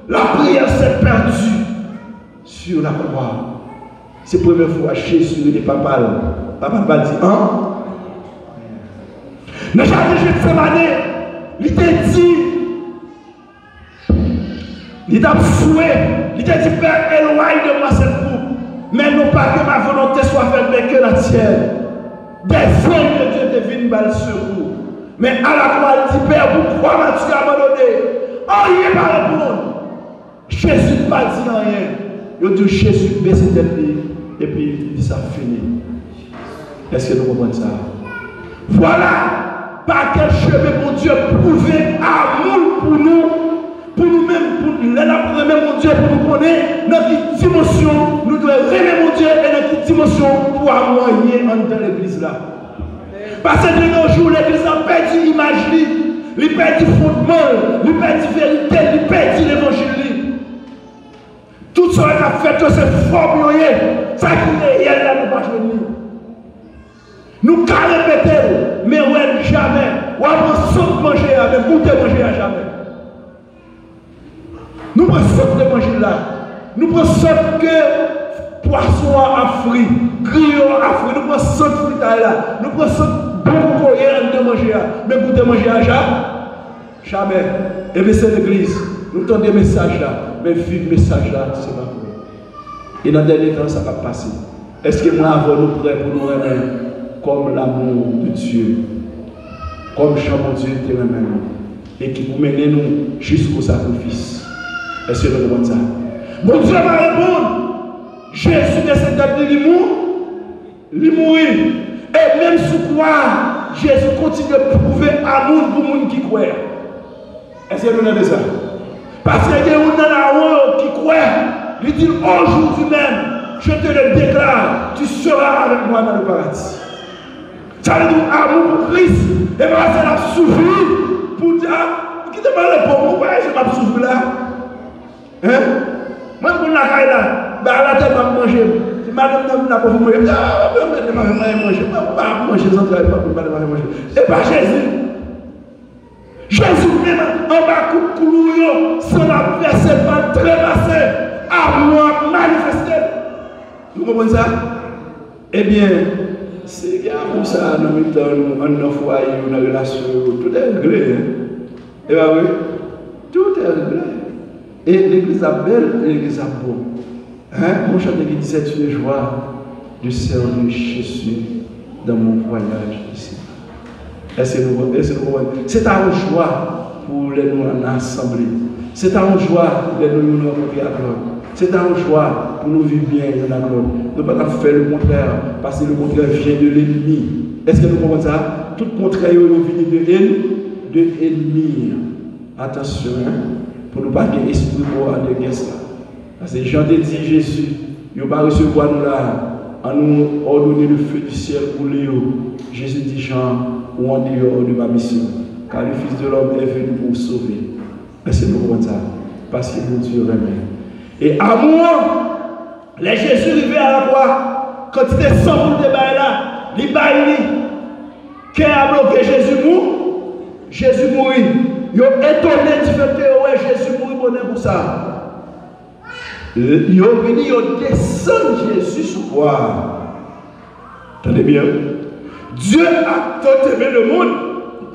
La prière s'est perdue sur la croix. C'est la première fois Jésus n'est pas mal. Papa va dire, hein? Dans le jardin de Gethsémani, il t'a dit, il t'a foué, il t'a dit, Père, éloigne de moi cette coupe. Mais non pas que ma volonté soit faite, mais que la tienne. Des fois que Dieu te vient mal sur vous. Mais à la croix, il dit, Père, pourquoi m'as-tu abandonné? Oh, il n'est pas répondre. Jésus n'a pas dit rien. Il dit, Jésus baisse ses têtes et puis il dit, ça fini. Est-ce que nous comprenons ça? Voilà par quel chemin mon Dieu prouvé amour pour nous-mêmes, pour même mon Dieu, pour nous connaître dans quelle dimension nous devons aimer mon Dieu et dans quelle dimension pour avoir dans l'église là. Parce que de nos jours, l'église a perdu l'image, il perdu fondement, il perdu vérité, il perdu l'évangile. Tout ce qu'on a fait, c'est fort, ça qui est réel là, nous ne pouvons pas venir. Nous ne répéter, mais ouais, jamais. Ou après, sans manger, avec goûter manger à jamais. Nous prenons de manger là. Nous prenons que poisson à fruits, grillon à fruits, nous prenons fruits là. Nous prenons Bon, il de manger, mais vous de manger à jamais. Et bien, c'est l'église. Nous entendons des messages là, mais vivre le message là, c'est pas vrai. Et dans le dernier temps, ça va passer. Est-ce que moi, avant, nous prêts pour nous remettre comme l'amour de Dieu, comme Jean mon Dieu te remet, et qui vous mène nous jusqu'au sacrifice? Est-ce que nous comprenons ça? Mon Dieu va répondre. Jésus descend de l'humour, et même sous quoi Jésus continue de prouver amour pour les gens qui croient. Est-ce que nous avons ça? Parce qu'il y a des gens qui croient, il dit aujourd'hui même, je te le déclare, tu seras avec moi dans le paradis. Ça veut dire amour pour Christ, et bien ça l'a souffert pour dire, qui te parle pour moi, je ne vais pas souffrir là. Hein? Moi, je suis là, la tête va manger. Si madame n'a pas manger, je ne vais pas manger. Je ne vais pas manger sans travail, je ne vais pas manger. Et pas Jésus. Jésus même en bas de couloir, sans la verser, pas trépasser, à moi manifester. Vous comprenez ça? Eh bien, c'est comme ça, nous mettons en nos foyers, dans la relation, tout est réglé. Et bien oui, tout est réglé. Et l'église a belle et l'église a beau. Hein? Mon chanteur qui disait, tu es joie de servir Jésus dans mon voyage ici. Est-ce que vous comprenez? C'est un choix pour les nous en assemblée. C'est un choix pour les nous en gloire. C'est un choix pour nous vivre bien dans la gloire. Nous ne pouvons pas faire le contraire parce que le contraire vient de l'ennemi. Est-ce que nous comprenons ça? Tout contraire vient de l'ennemi. Attention, hein? Pour ne pas qu'il y ait esprit de guerre. Parce que Jean te dit Jésus, il n'a pas recevoir nous là, en nous ordonner le feu du ciel pour Léo. Jésus dit Jean, ou en dehors de ma mission, car le Fils de l'homme est venu pour sauver. Est-ce que nous comprenons ça? Parce que mon Dieu remet. Et à moi, les Jésus arrivés à la croix, quand il était sans bout de bail là, il baille, qui a bloqué Jésus mou, Jésus mourit. Ils ont étonné du fait que Jésus mourit pour ça. Ils ont venu, ils ont descendu Jésus sur quoi? Attendez bien. Dieu a tant aimé le monde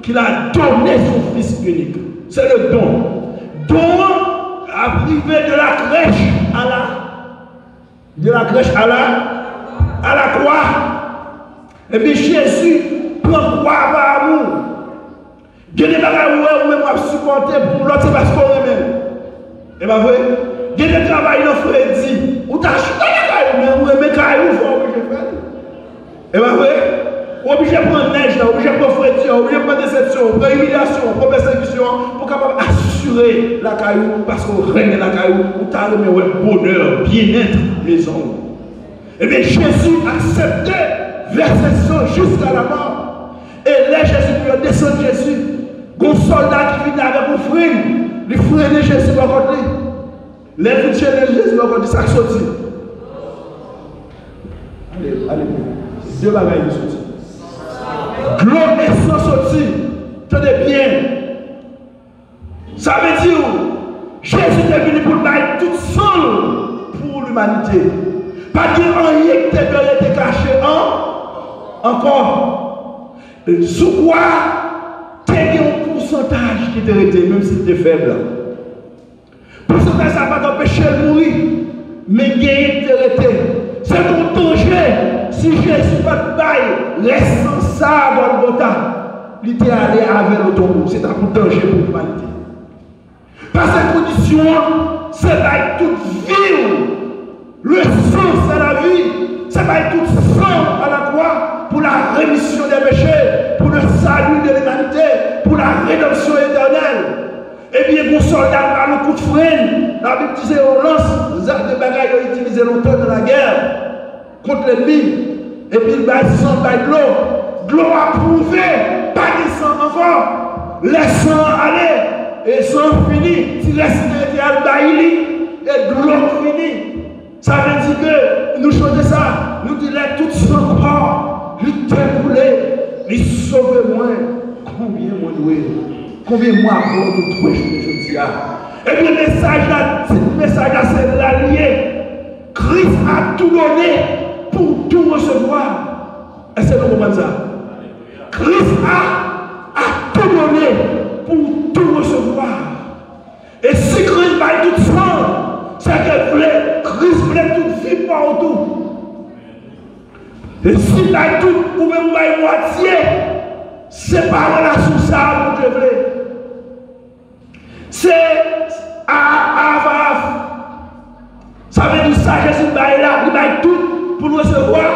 qu'il a donné son Fils unique. C'est le don. Don a privé de la crèche à la croix. Et puis Jésus prend croix par amour. Dieu n'est pas là où vous même supporter pour l'autre, c'est parce qu'on est même. Et bien vrai, Dieu ne travaille dans le frère dit, ou t'as chuté la caille, mais vous aimez caille, vous faut obligé de faire. Et bien vrai, obligé de prendre neige, obligé de prendre fraiture, obligé de prendre déception, prendre humiliation, prendre persécution, pour capable assurer la caillou, parce qu'on règne la caillou, ou t'as le bonheur, bien-être, maison. Et bien Jésus acceptait verser son jusqu'à la mort. Et là Jésus lui a descendu Jésus. Un soldat qui vient avec un frein, le frein de Jésus va contre lui. Les fruits de Jésus va contre lui, ça sortit. Allez, deux bagailles de sorti. Gloire et sang sorti. Tenez bien. Ça veut dire, Jésus est venu pour le bail tout seul pour l'humanité. Pas dire rien qui était caché encore. Sous quoi, tu as un pourcentage qui était resté, même si tu es faible. Pourcentage, ça va t'empêcher de mourir. Mais gagner te resté. C'est ton danger. Si Jésus pas de bail, reste sans ça dans le bota. Il était allé avec l'autoroute. C'est un danger pour l'humanité. Par cette condition, c'est bail toute vie. Le sang, c'est la vie. C'est bail tout sang à la croix pour la rémission des péchés, pour le salut de l'humanité, pour la rédemption éternelle. Et bien, mon soldat par le coup de frein, la Bible disait on lance les armes de bagaille utilisées longtemps dans la guerre contre l'ennemi. Et puis il va sang par de l'eau. De l'eau a prouvé, pas de sang encore. Laisse sang aller. Et sang fini. Si reste à bailli, et de l'eau fini. Ça veut dire que nous chantons ça. Nous disons tout sang corps, il t'est coulé, il sauve moi. Combien moi doué? Combien moi pour nous trouver je dis là? Et puis le message là, c'est l'allié. Christ a tout donné pour tout recevoir. Est-ce que vous comprenez ça? Christ a tout donné pour tout recevoir. Et si Christ va tout sang, c'est que Christ voulait tout vivre partout. Et si va tout, ou même va moitié, c'est pas relation ça pour Dieu voulait. C'est à ça veut dire ça, Jésus va là, il va tout pour nous recevoir.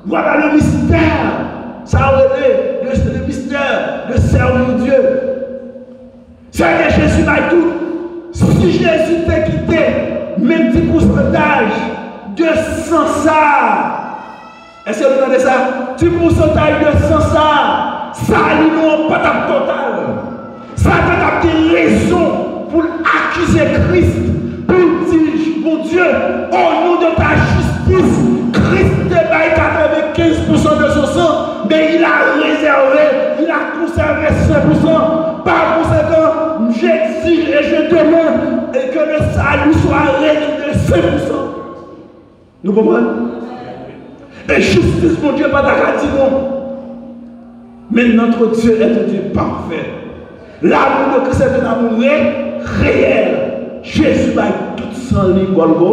Voilà le mystère. Ça relève le mystère de servir Dieu. C'est que Jésus va tout. Si Jésus t'a quitté, même 10% de ça. Est-ce que vous entendez ça? 10% de ça lui pas ta totale. Ça t'a des raisons pour accuser Christ, pour dire, mon Dieu, au nom de ta justice, Christ te baille 95% de son sang, mais il a réservé, il a conservé 5%. Par conséquent, j'exige et je demande que le salut soit réduit de 5%. Nous comprenons? Et justice, mon Dieu, pas d'accord, non. Mais notre Dieu est un Dieu parfait. L'amour de Christ est un amour réel. Jésus va tout sans lui, Golgotha.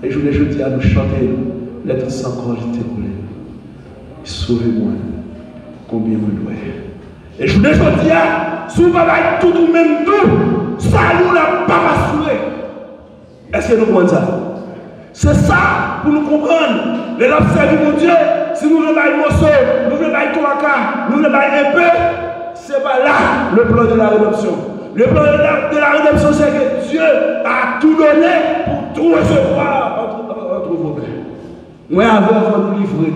Et je voulais dire à nous chanter, l'être sans qualité pour lui. Sauvez-moi, combien me doit. Et je voulais dire, si vous ne tout ou même tout, ça nous l'a pas rassuré. Est-ce que nous comprenons ça? C'est ça pour nous comprendre. Les hommes servent mon Dieu. Si nous voulons un morceau, nous voulons un trois nous voulons un peu, c'est pas là le plan de la rédemption. Le plan de la rédemption, c'est que Dieu a tout donné pour tout recevoir entre vos mains. Moi, avant de nous livrer,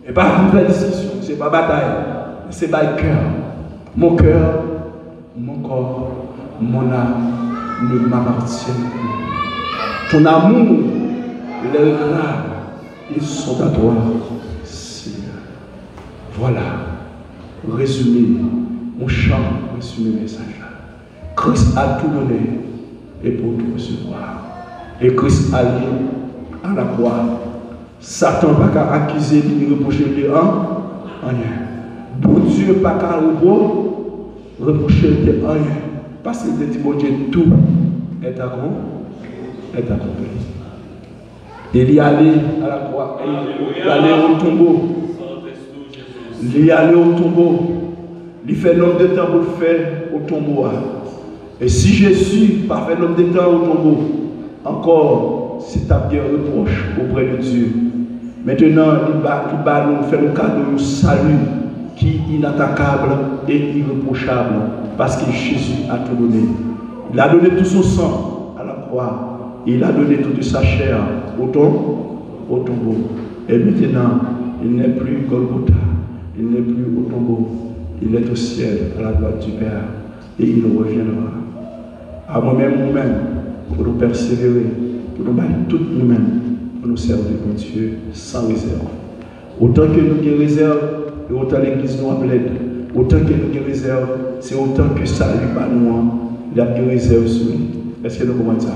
et pas une faire discussion, c'est pas bataille, c'est pas le cœur. Mon cœur, mon corps, mon âme ne m'appartiennent plus. Ton amour, les regards, ils sont à toi, Seigneur. Voilà, résumé, mon chant, résumé le message là. Christ a tout donné et pour tout recevoir. Et Christ a dit à la croix, Satan n'a pas qu'à accuser ni reprocher lui rien. Bon Dieu n'a pas qu'à reprocher lui rien. Parce qu'il dit, bon Dieu, tout est accompli. Il y allait à la croix, il allait au tombeau. Il y allait au tombeau. Il fait l'homme de temps pour le faire au tombeau. Et si Jésus n'a pas fait l'homme de temps au tombeau, encore, c'est un bien reproche auprès de Dieu. Maintenant, il va nous faire le cadeau de salut qui est inattaquable et irréprochable parce que Jésus a tout donné. Il a donné tout son sang à la croix. Il a donné toute sa chair au tombeau. Et maintenant, il n'est plus Golgotha. Il n'est plus au tombeau. Il est au ciel, à la droite du Père. Et il reviendra. À moi-même, nous-mêmes, pour nous persévérer, pour nous battre toutes nous-mêmes, pour nous servir mon Dieu sans réserve. Autant que nous avons réserve, et autant l'Église nous plaide. Autant que nous avons réserve, c'est autant que ça lui bat nous. Il a des réserves sur lui. Est-ce que nous comprenons ça?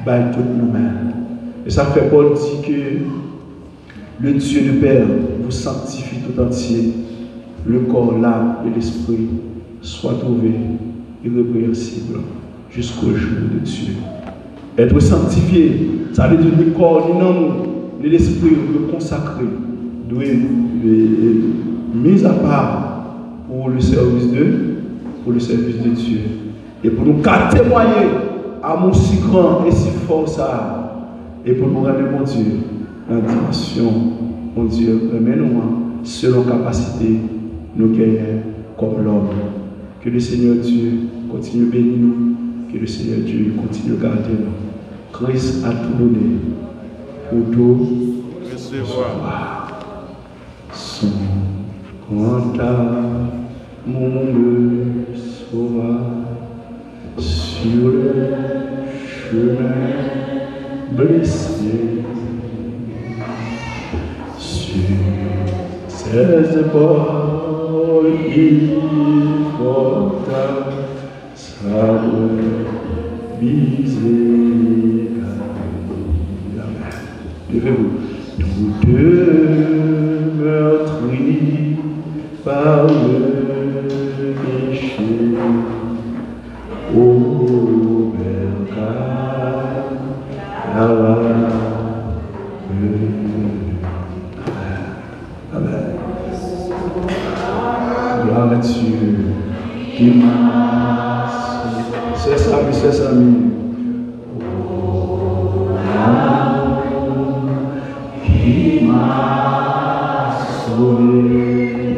Battre toutes nous-mêmes. Et ça fait Paul dire que le Dieu du Père vous sanctifie tout entier. Le corps, l'âme et l'esprit soient trouvés irrépréhensibles jusqu'au jour de Dieu. Être sanctifié, ça veut dire le corps, l'esprit, le consacré, doit être mis à part pour le service de Dieu. Et pour nous témoigner à mon si grand et si fort ça, et pour nous rendre mon Dieu dans la dimension, mon Dieu, remets-nous selon capacité, nous gagnons comme l'homme. Que le Seigneur Dieu continue à bénir nous, que le Seigneur Dieu continue à garder nous. Christ a tout donné pour tout recevoir. Son comptable, mon me sauvera sur le chemin blessé. Sur ces épaules, il porta sa miséricorde. Levez-vous. que meurtri par le péché. Oh, Amen. Gloire à Dieu. Qui m'a c'est ça, c'est ça. Qui m'a sauvé.